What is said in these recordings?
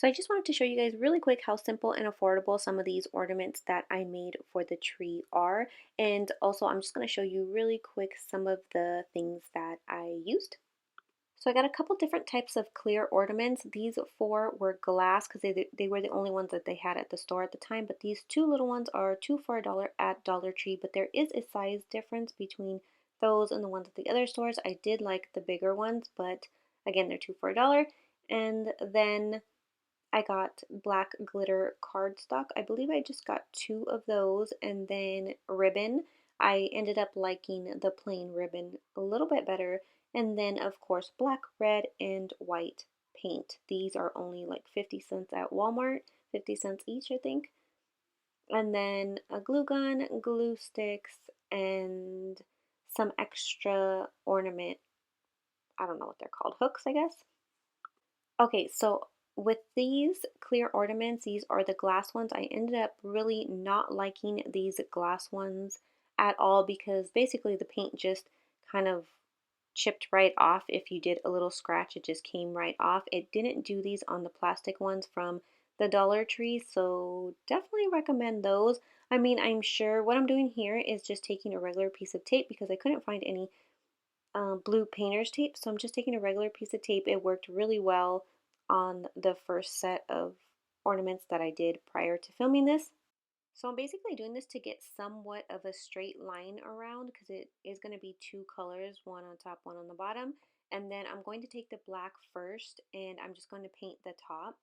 So I just wanted to show you guys really quick how simple and affordable some of these ornaments that I made for the tree are. And also I'm just going to show you really quick some of the things that I used. So I got a couple different types of clear ornaments. These four were glass because they were the only ones that they had at the store at the time. But these two little ones are two for $1 at Dollar Tree. But there is a size difference between those and the ones at the other stores. I did like the bigger ones, but again, they're two for $1. And then I got black glitter cardstock. I believe I just got two of those, and then ribbon. I ended up liking the plain ribbon a little bit better. And then, of course, black, red, and white paint. These are only like 50 cents at Walmart, 50 cents each, I think. And then a glue gun, glue sticks, and some extra ornament. I don't know what they're called, hooks, I guess. Okay, so with these clear ornaments, these are the glass ones. I ended up really not liking these glass ones at all because basically the paint just kind of chipped right off. If you did a little scratch, it just came right off. It didn't do these on the plastic ones from the Dollar Tree, so definitely recommend those. I mean, I'm sure what I'm doing here is just taking a regular piece of tape because I couldn't find any blue painter's tape, so I'm just taking a regular piece of tape. It worked really well on the first set of ornaments that I did prior to filming this. So I'm basically doing this to get somewhat of a straight line around because it is going to be two colors, one on top, one on the bottom. And then I'm going to take the black first and I'm just going to paint the top.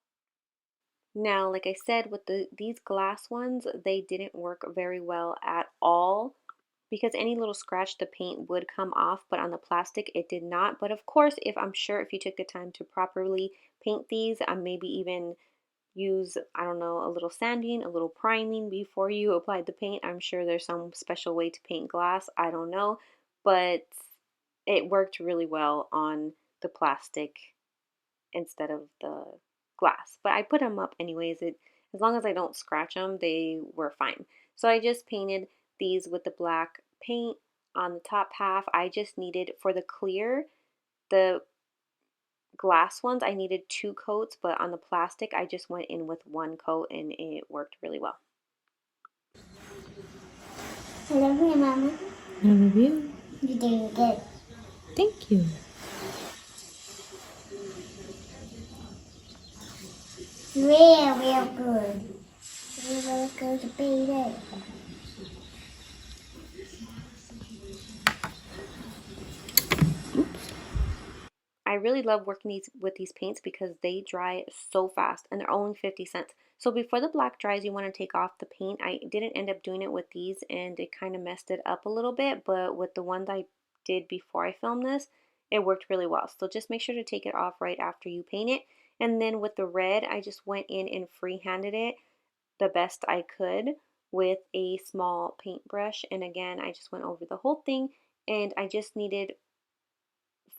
Now, like I said, with these glass ones, they didn't work very well at all because any little scratch the paint would come off, but on the plastic it did not. But of course, I'm sure if you took the time to properly paint these, maybe even use, I don't know, a little sanding, a little priming before you applied the paint. I'm sure there's some special way to paint glass. I don't know, but it worked really well on the plastic instead of the glass. But I put them up anyways. As long as I don't scratch them, they were fine. So I just painted these with the black paint on the top half. I just needed, for the clear, the glass ones, I needed two coats, but on the plastic, I just went in with one coat and it worked really well. I love you, Mama. I love you. You're doing good. Thank you. Real good. Real good, baby. I really love working with these paints because they dry so fast and they're only 50 cents. So before the black dries, you want to take off the paint. I didn't end up doing it with these and it kind of messed it up a little bit, but with the ones I did before I filmed this, it worked really well. So just make sure to take it off right after you paint it. And then with the red, I just went in and free-handed it the best I could with a small paintbrush. And again, I just went over the whole thing and I just needed,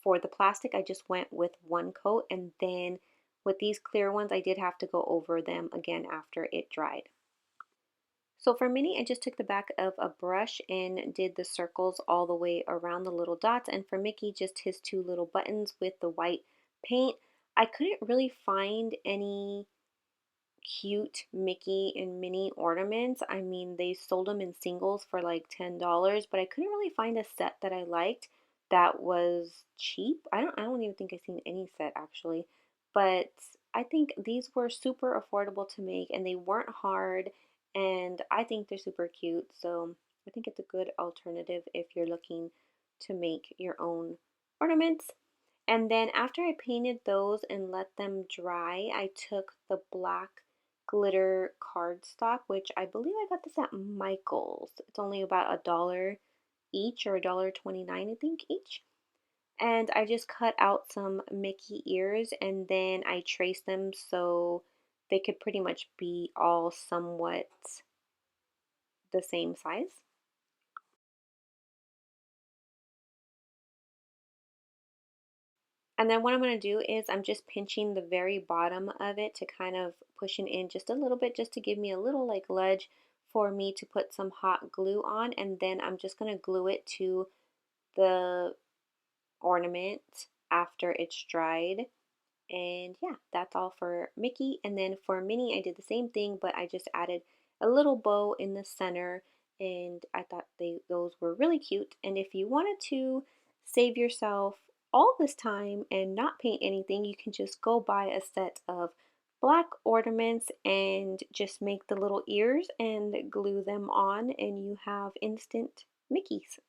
for the plastic, I just went with one coat, and then with these clear ones, I did have to go over them again after it dried. So for Minnie, I just took the back of a brush and did the circles all the way around the little dots, and for Mickey, just his two little buttons with the white paint. I couldn't really find any cute Mickey and Minnie ornaments. I mean, they sold them in singles for like $10, but I couldn't really find a set that I liked that was cheap. I don't even think I've seen any set actually. But I think these were super affordable to make and they weren't hard and I think they're super cute. So I think it's a good alternative if you're looking to make your own ornaments. And then after I painted those and let them dry, I took the black glitter cardstock, which I believe I got this at Michael's. It's only about $1 each or $1.29, I think, each. And I just cut out some Mickey ears and then I traced them so they could pretty much be all somewhat the same size. And then what I'm going to do is I'm just pinching the very bottom of it to kind of pushing in just a little bit just to give me a little like ledge for me to put some hot glue on, and then I'm just going to glue it to the ornament after it's dried. And yeah, that's all for Mickey. And then for Minnie, I did the same thing, but I just added a little bow in the center, and I thought those were really cute. And if you wanted to save yourself all this time and not paint anything, you can just go buy a set of black ornaments and just make the little ears and glue them on, and you have instant Mickeys.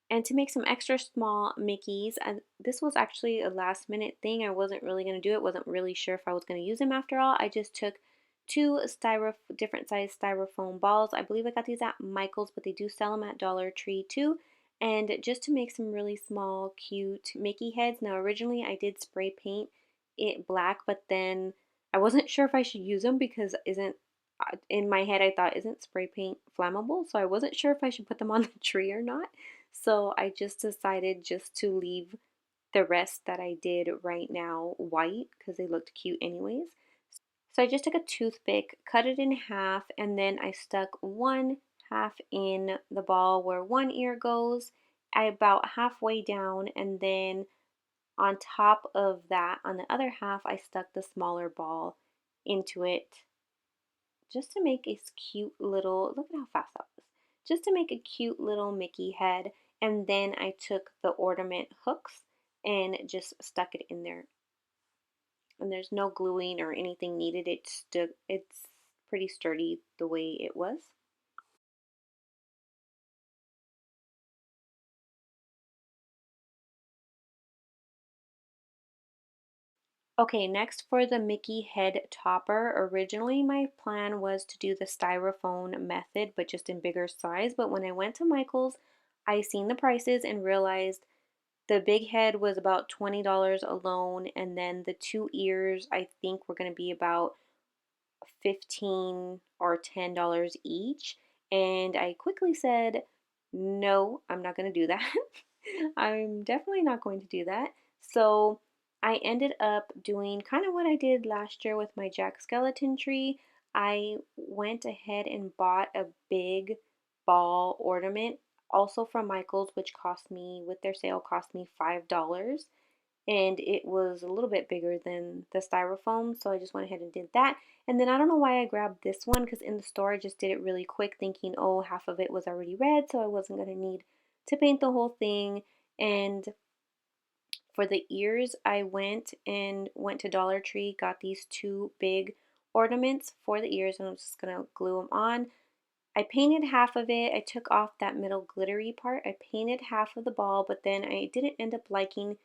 And to make some extra small Mickeys, and this was actually a last minute thing. I wasn't really going to do it, wasn't really sure if I was going to use them after all. I just took two different size styrofoam balls. I believe I got these at Michael's, but they do sell them at Dollar Tree too. And just to make some really small, cute Mickey heads. Now, originally I did spray paint it black, but then I wasn't sure if I should use them because isn't in my head I thought isn't spray paint flammable, so I wasn't sure if I should put them on the tree or not. So I just decided just to leave the rest that I did right now white because they looked cute anyways. So I just took a toothpick, cut it in half, and then I stuck one half in the ball where one ear goes, I about halfway down, and then on top of that, on the other half, I stuck the smaller ball into it just to make a cute little, look at how fast that was, just to make a cute little Mickey head. And then I took the ornament hooks and just stuck it in there. And there's no gluing or anything needed. It's pretty sturdy the way it was. Okay, next for the Mickey head topper. Originally, my plan was to do the styrofoam method, but just in bigger size. But when I went to Michael's, I seen the prices and realized the big head was about $20 alone, and then the two ears I think were going to be about 15 or $10 each. And I quickly said, no, I'm not going to do that. I'm definitely not going to do that. So I ended up doing kind of what I did last year with my Jack Skeleton tree. I went ahead and bought a big ball ornament, also from Michael's, which cost me, with their sale, cost me $5, and it was a little bit bigger than the styrofoam, so I just went ahead and did that. And then I don't know why I grabbed this one, because in the store I just did it really quick thinking, oh, half of it was already red, so I wasn't going to need to paint the whole thing. And for the ears, I went to Dollar Tree, got these two big ornaments for the ears, and I'm just going to glue them on. I painted half of it. I took off that middle glittery part. I painted half of the ball, but then I didn't end up liking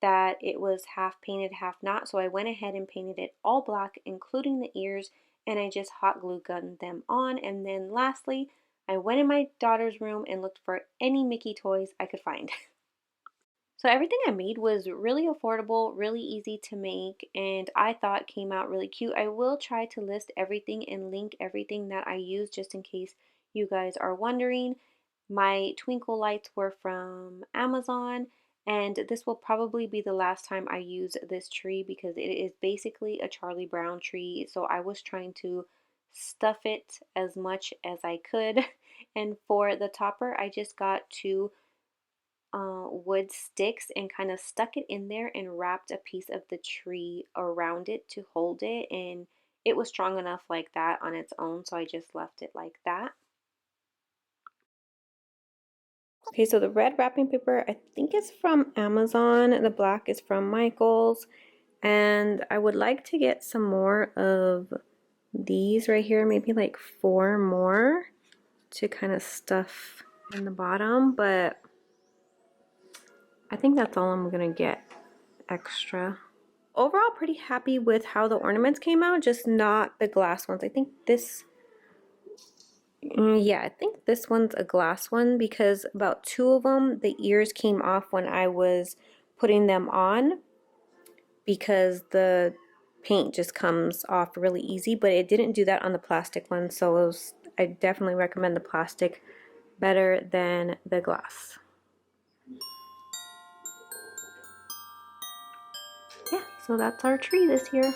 that it was half painted, half not. So I went ahead and painted it all black, including the ears, and I just hot glue gunned them on. And then lastly, I went in my daughter's room and looked for any Mickey toys I could find. So everything I made was really affordable, really easy to make, and I thought came out really cute. I will try to list everything and link everything that I used just in case you guys are wondering. My Twinkle Lights were from Amazon, and this will probably be the last time I use this tree because it is basically a Charlie Brown tree, so I was trying to stuff it as much as I could. And for the topper, I just got two wood sticks and kind of stuck it in there and wrapped a piece of the tree around it to hold it, and it was strong enough like that on its own, so I just left it like that. Okay, so the red wrapping paper I think is from Amazon, the black is from Michael's, and I would like to get some more of these right here, maybe like 4 more to kind of stuff in the bottom, but I think that's all I'm gonna get extra. Overall, pretty happy with how the ornaments came out, just not the glass ones. I think this, yeah, I think this one's a glass one because about 2 of them, the ears came off when I was putting them on because the paint just comes off really easy, but it didn't do that on the plastic one, so I definitely recommend the plastic better than the glass. Yeah, so that's our tree this year.